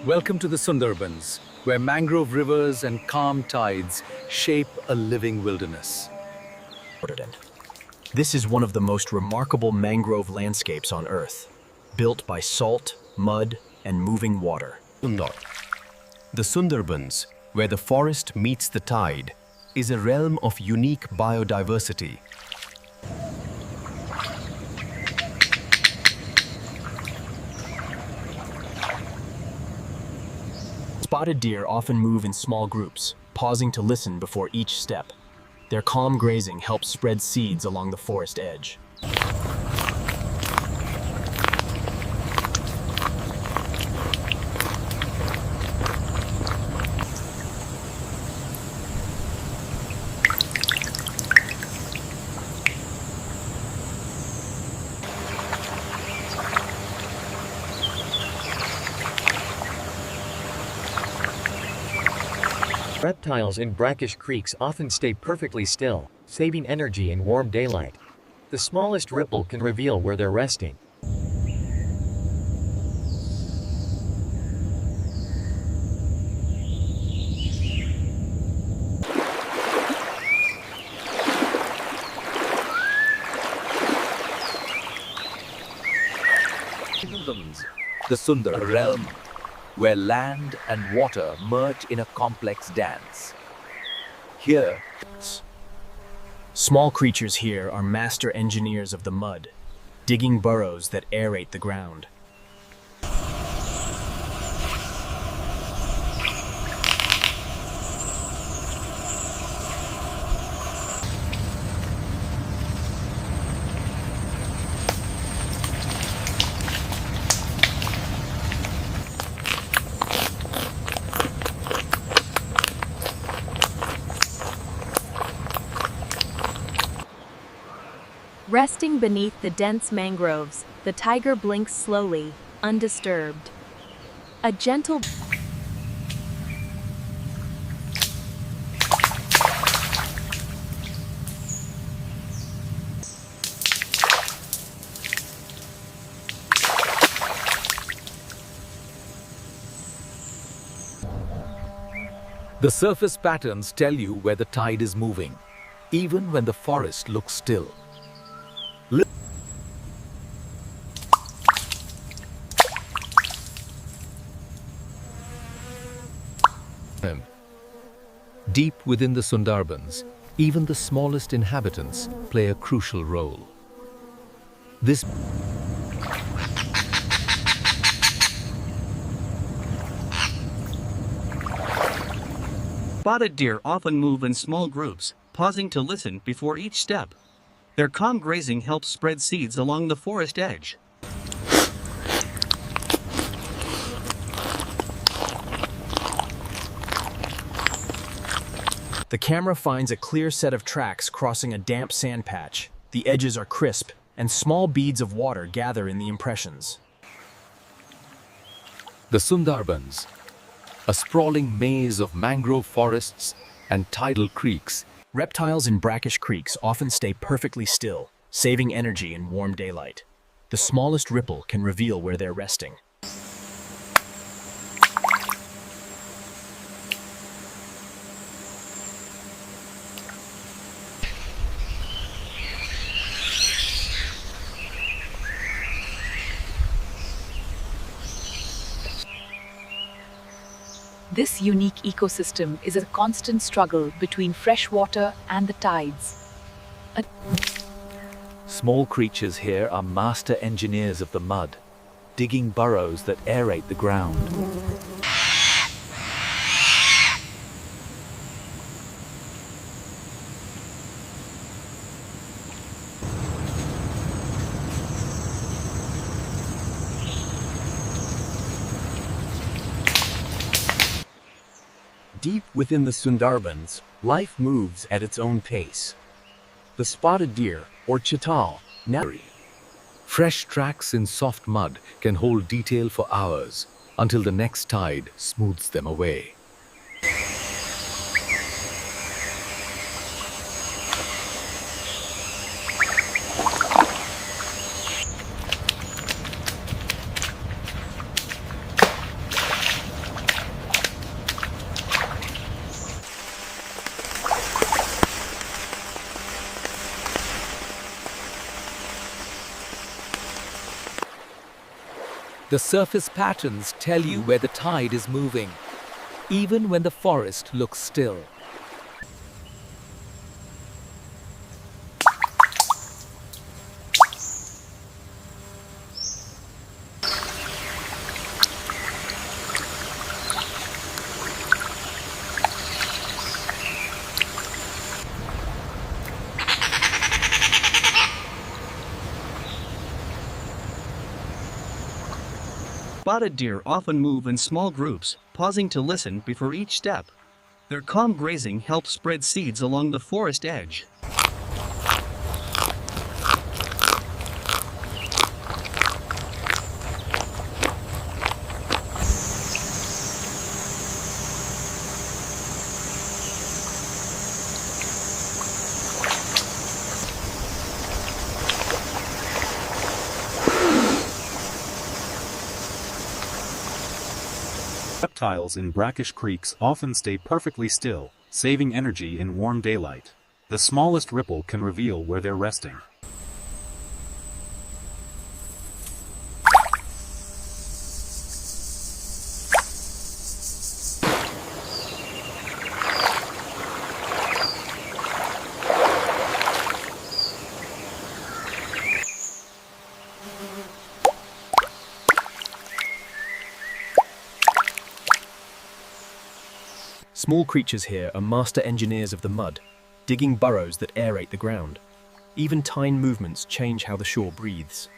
Welcome to the Sundarbans, where mangrove rivers and calm tides shape a living wilderness. This is one of the most remarkable mangrove landscapes on Earth, built by salt, mud, and moving water. The Sundarbans, where the forest meets the tide, is a realm of unique biodiversity. Spotted deer often move in small groups, pausing to listen before each step. Their calm grazing helps spread seeds along the forest edge. Reptiles in brackish creeks often stay perfectly still, saving energy in warm daylight. The smallest ripple can reveal where they're resting. The Sundar realm, where land and water merge in a complex dance. Here, Small creatures here are master engineers of the mud, digging burrows that aerate the ground. Resting beneath the dense mangroves, the tiger blinks slowly, undisturbed. A gentle the surface patterns tell you where the tide is moving, even when the forest looks still. Deep within the Sundarbans, even the smallest inhabitants play a crucial role. This Spotted deer often move in small groups, pausing to listen before each step. Their calm grazing helps spread seeds along the forest edge. The camera finds a clear set of tracks crossing a damp sand patch. The edges are crisp, and small beads of water gather in the impressions. The Sundarbans, a sprawling maze of mangrove forests and tidal creeks. Reptiles in brackish creeks often stay perfectly still, saving energy in warm daylight. The smallest ripple can reveal where they're resting. This unique ecosystem is a constant struggle between fresh water and the tides. Small creatures here are master engineers of the mud, digging burrows that aerate the ground. Deep within the Sundarbans, life moves at its own pace. The spotted deer, or chital, Fresh tracks in soft mud can hold detail for hours until the next tide smooths them away. The surface patterns tell you where the tide is moving, even when the forest looks still. Spotted deer often move in small groups, pausing to listen before each step. Their calm grazing helps spread seeds along the forest edge. Reptiles in brackish creeks often stay perfectly still, saving energy in warm daylight. The smallest ripple can reveal where they're resting. Small creatures here are master engineers of the mud, digging burrows that aerate the ground. Even tiny movements change how the shore breathes.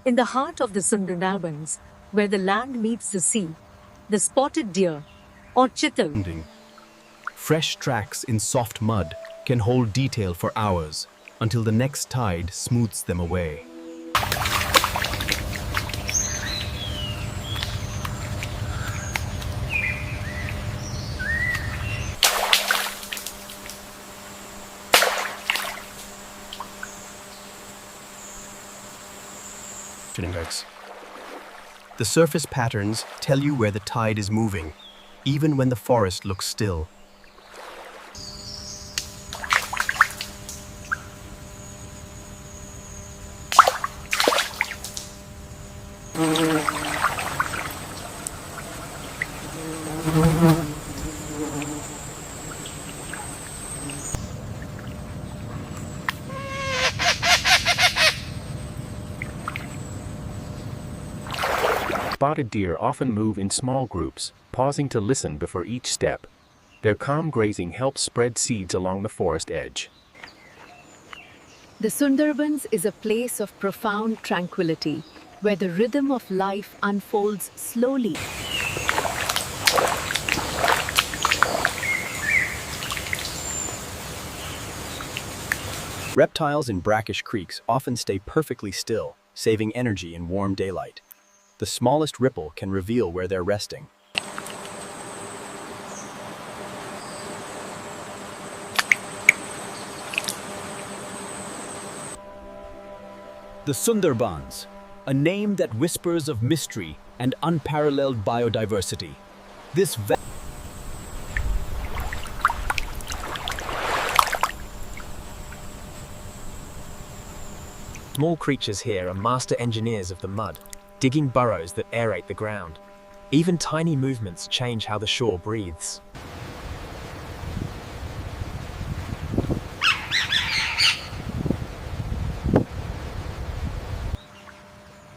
In the heart of the Sundarbans, where the land meets the sea, the spotted deer, or chital, Fresh tracks in soft mud can hold detail for hours until the next tide smooths them away. The surface patterns tell you where the tide is moving, even when the forest looks still. Spotted deer often move in small groups, pausing to listen before each step. Their calm grazing helps spread seeds along the forest edge. The Sundarbans is a place of profound tranquility, where the rhythm of life unfolds slowly. Reptiles in brackish creeks often stay perfectly still, saving energy in warm daylight. The smallest ripple can reveal where they're resting. The Sundarbans, a name that whispers of mystery and unparalleled biodiversity. This Small creatures here are master engineers of the mud, digging burrows that aerate the ground. Even tiny movements change how the shore breathes.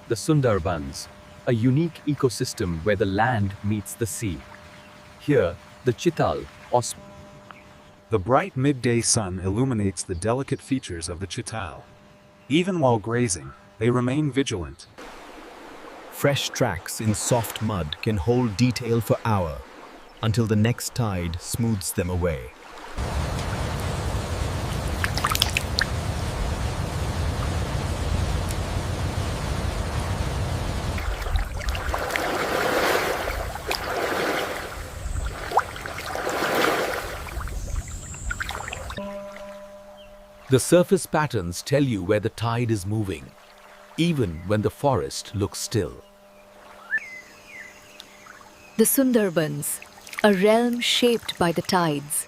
The Sundarbans, a unique ecosystem where the land meets the sea. Here, the chital, or The bright midday sun illuminates the delicate features of the chital. Even while grazing, they remain vigilant. Fresh tracks in soft mud can hold detail for hours, until the next tide smooths them away. The surface patterns tell you where the tide is moving, even when the forest looks still. The Sundarbans, a realm shaped by the tides.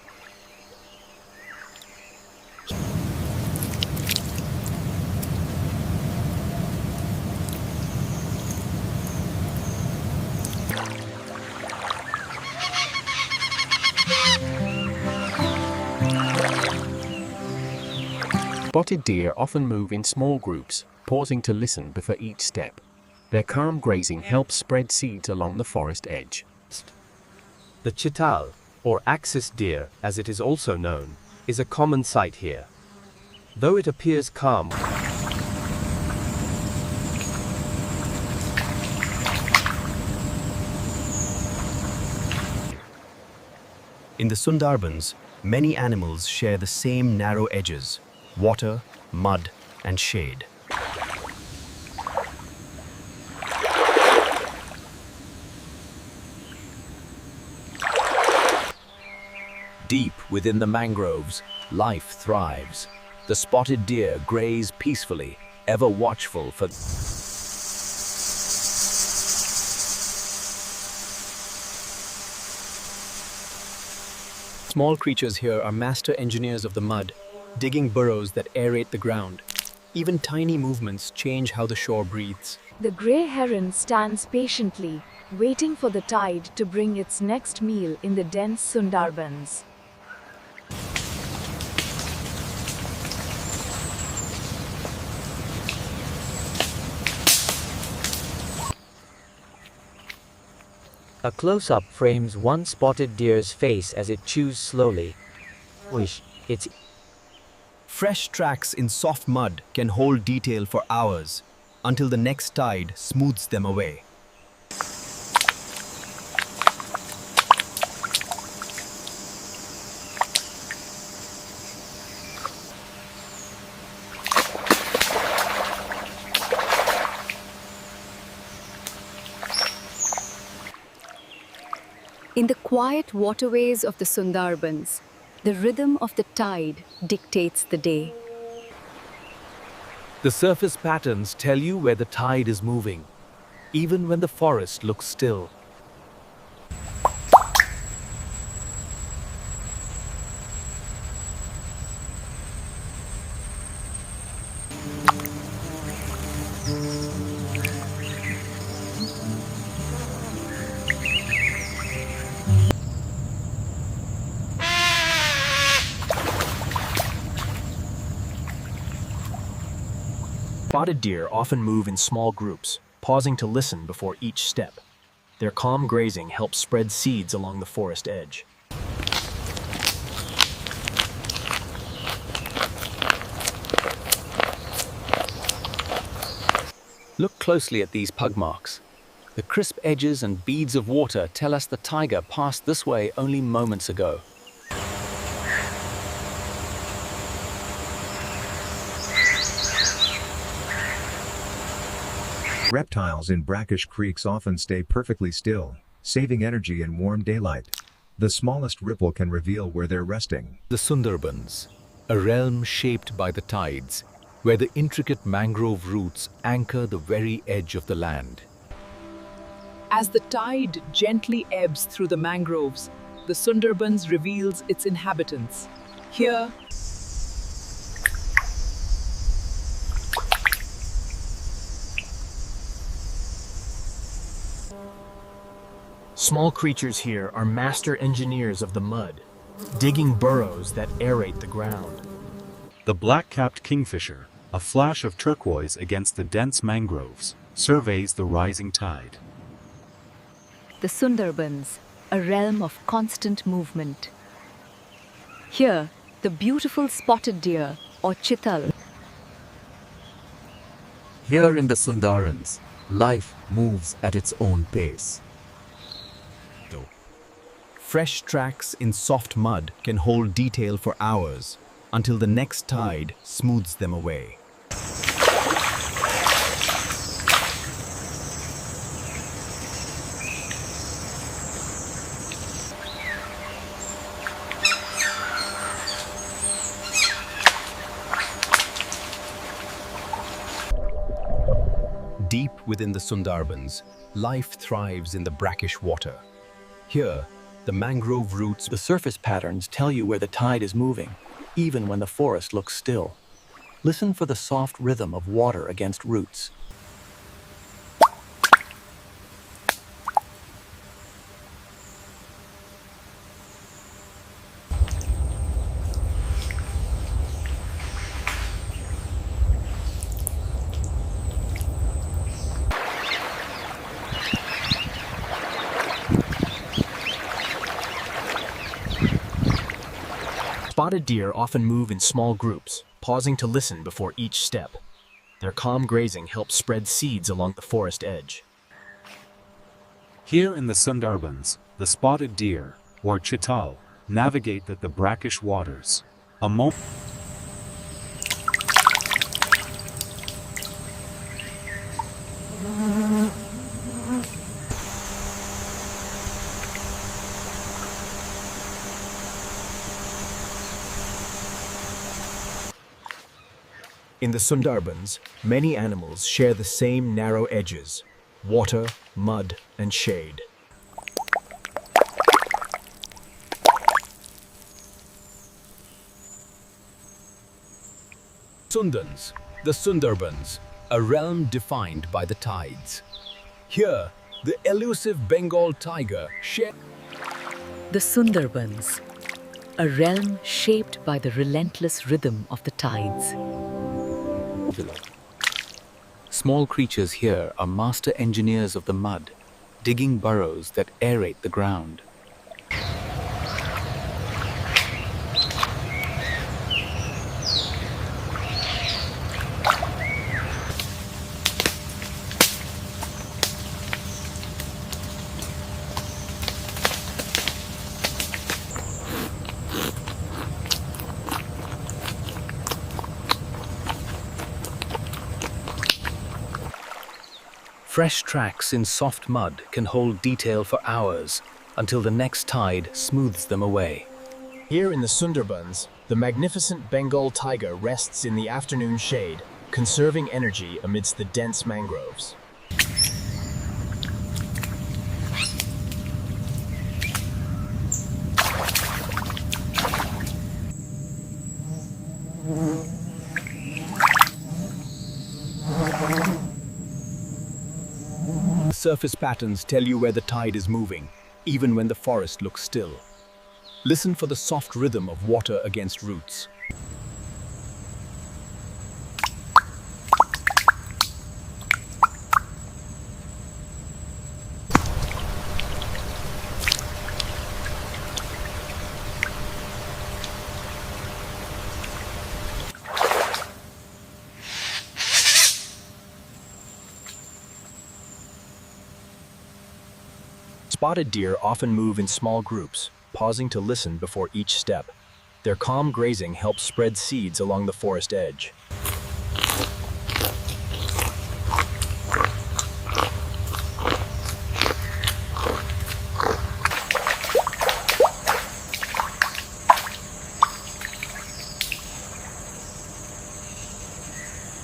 Spotted deer often move in small groups, pausing to listen before each step. Their calm grazing helps spread seeds along the forest edge. The chital, or axis deer as it is also known, is a common sight here. Though it appears calm, In the Sundarbans, many animals share the same narrow edges: water, mud, and shade. Deep within the mangroves, life thrives. The spotted deer graze peacefully, ever watchful for Small creatures here are master engineers of the mud, digging burrows that aerate the ground. Even tiny movements change how the shore breathes. The grey heron stands patiently, waiting for the tide to bring its next meal in the dense Sundarbans. A close-up frames one spotted deer's face as it chews slowly. It's Fresh tracks in soft mud can hold detail for hours, until the next tide smooths them away. In the quiet waterways of the Sundarbans, the rhythm of the tide dictates the day. The surface patterns tell you where the tide is moving, even when the forest looks still. Spotted deer often move in small groups, pausing to listen before each step. Their calm grazing helps spread seeds along the forest edge. Look closely at these pug marks. The crisp edges and beads of water tell us the tiger passed this way only moments ago. Reptiles in brackish creeks often stay perfectly still, saving energy in warm daylight. The smallest ripple can reveal where they're resting. The Sundarbans, a realm shaped by the tides, where the intricate mangrove roots anchor the very edge of the land. As the tide gently ebbs through the mangroves, the Sundarbans reveals its inhabitants. Here, Small creatures here are master engineers of the mud, digging burrows that aerate the ground. The black-capped kingfisher, a flash of turquoise against the dense mangroves, surveys the rising tide. The Sundarbans, a realm of constant movement. Here, the beautiful spotted deer, or chital. Here in the Sundarbans, life moves at its own pace. Fresh tracks in soft mud can hold detail for hours, until the next tide smooths them away. within the Sundarbans, life thrives in the brackish water. Here, the mangrove roots. The surface patterns tell you where the tide is moving, even when the forest looks still. Listen for the soft rhythm of water against roots. Spotted deer often move in small groups, pausing to listen before each step. Their calm grazing helps spread seeds along the forest edge. Here in the Sundarbans, the spotted deer, or chital, navigate the brackish waters. A moment. In the Sundarbans, many animals share the same narrow edges: water, mud, and shade. Sundarbans, the Sundarbans, a realm defined by the tides. Here, the elusive Bengal tiger shares. The Sundarbans, a realm shaped by the relentless rhythm of the tides. Small creatures here are master engineers of the mud, digging burrows that aerate the ground. Fresh tracks in soft mud can hold detail for hours until the next tide smooths them away. Here in the Sundarbans, the magnificent Bengal tiger rests in the afternoon shade, conserving energy amidst the dense mangroves. Surface patterns tell you where the tide is moving, even when the forest looks still. Listen for the soft rhythm of water against roots. Spotted deer often move in small groups, pausing to listen before each step. Their calm grazing helps spread seeds along the forest edge.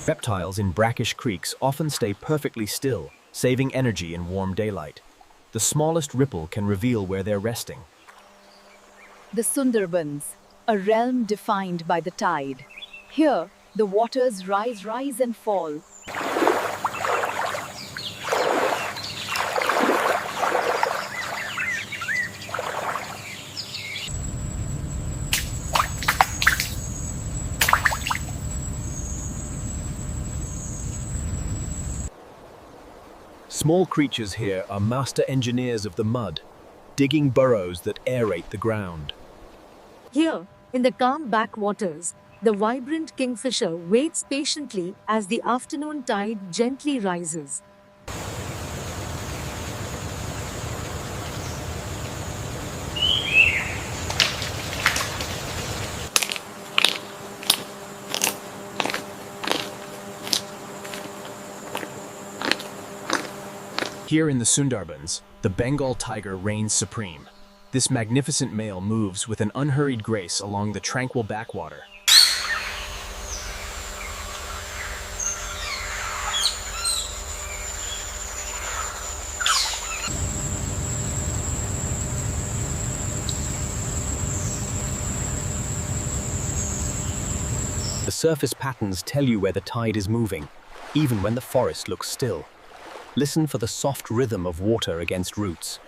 Reptiles in brackish creeks often stay perfectly still, saving energy in warm daylight. The smallest ripple can reveal where they're resting. The Sundarbans, a realm defined by the tide. Here, the waters rise and fall. Small creatures here are master engineers of the mud, digging burrows that aerate the ground. Here, in the calm backwaters, the vibrant kingfisher waits patiently as the afternoon tide gently rises. Here in the Sundarbans, the Bengal tiger reigns supreme. This magnificent male moves with an unhurried grace along the tranquil backwater. surface patterns tell you where the tide is moving, even when the forest looks still. Listen for the soft rhythm of water against roots.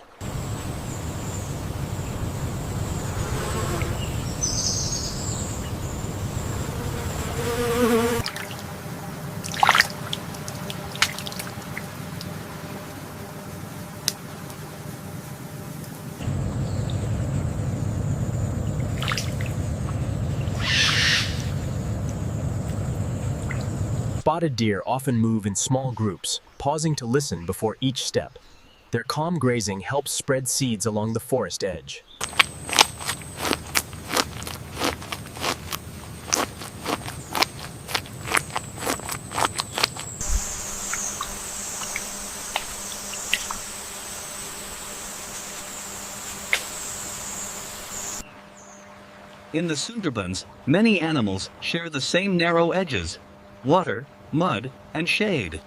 Spotted deer often move in small groups, pausing to listen before each step. Their calm grazing helps spread seeds along the forest edge. In the Sundarbans, many animals share the same narrow edges: water, mud, and shade.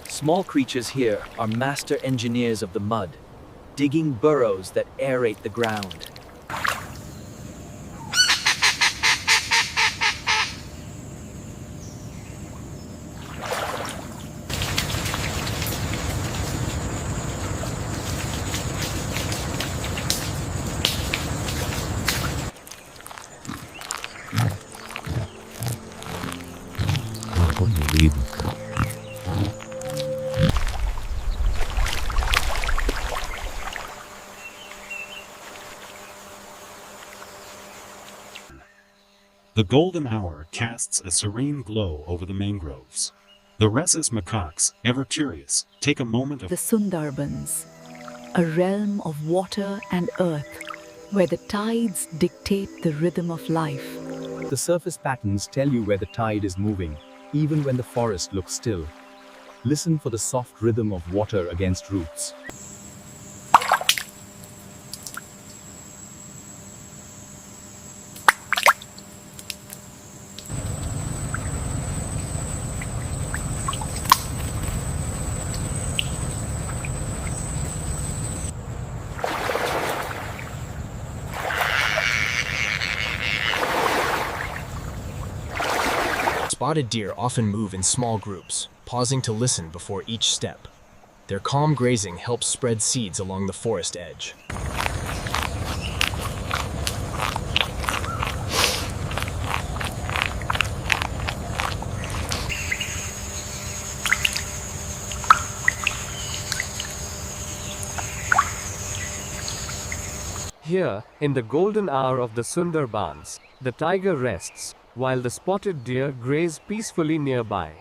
Small creatures here are master engineers of the mud, digging burrows that aerate the ground. The golden hour casts a serene glow over the mangroves. The rhesus macaques, ever curious, take a moment of The Sundarbans, a realm of water and earth, where the tides dictate the rhythm of life. The surface patterns tell you where the tide is moving, even when the forest looks still. Listen for the soft rhythm of water against roots. Spotted deer often move in small groups, pausing to listen before each step. Their calm grazing helps spread seeds along the forest edge. Here, in the golden hour of the Sundarbans, the tiger rests, while the spotted deer graze peacefully nearby.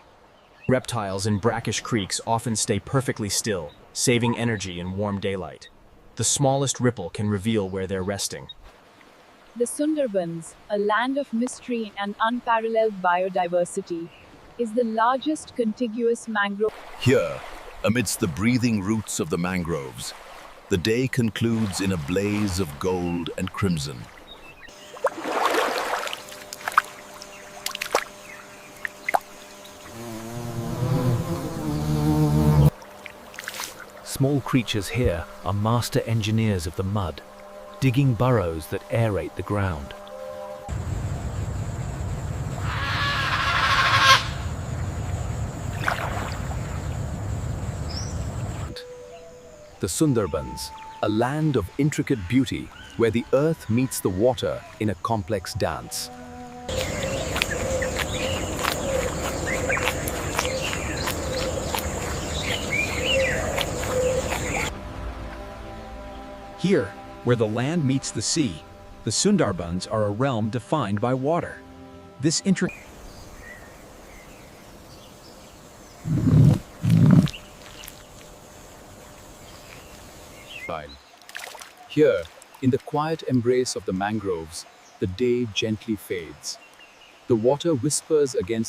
Reptiles in brackish creeks often stay perfectly still, saving energy in warm daylight. The smallest ripple can reveal where they're resting. The Sundarbans, a land of mystery and unparalleled biodiversity, is the largest contiguous mangrove. Here, amidst the breathing roots of the mangroves, the day concludes in a blaze of gold and crimson. Small creatures here are master engineers of the mud, digging burrows that aerate the ground. The Sundarbans, a land of intricate beauty where the earth meets the water in a complex dance. Here, where the land meets the sea, the Sundarbans are a realm defined by water. This intricate Here, in the quiet embrace of the mangroves, the day gently fades. The water whispers against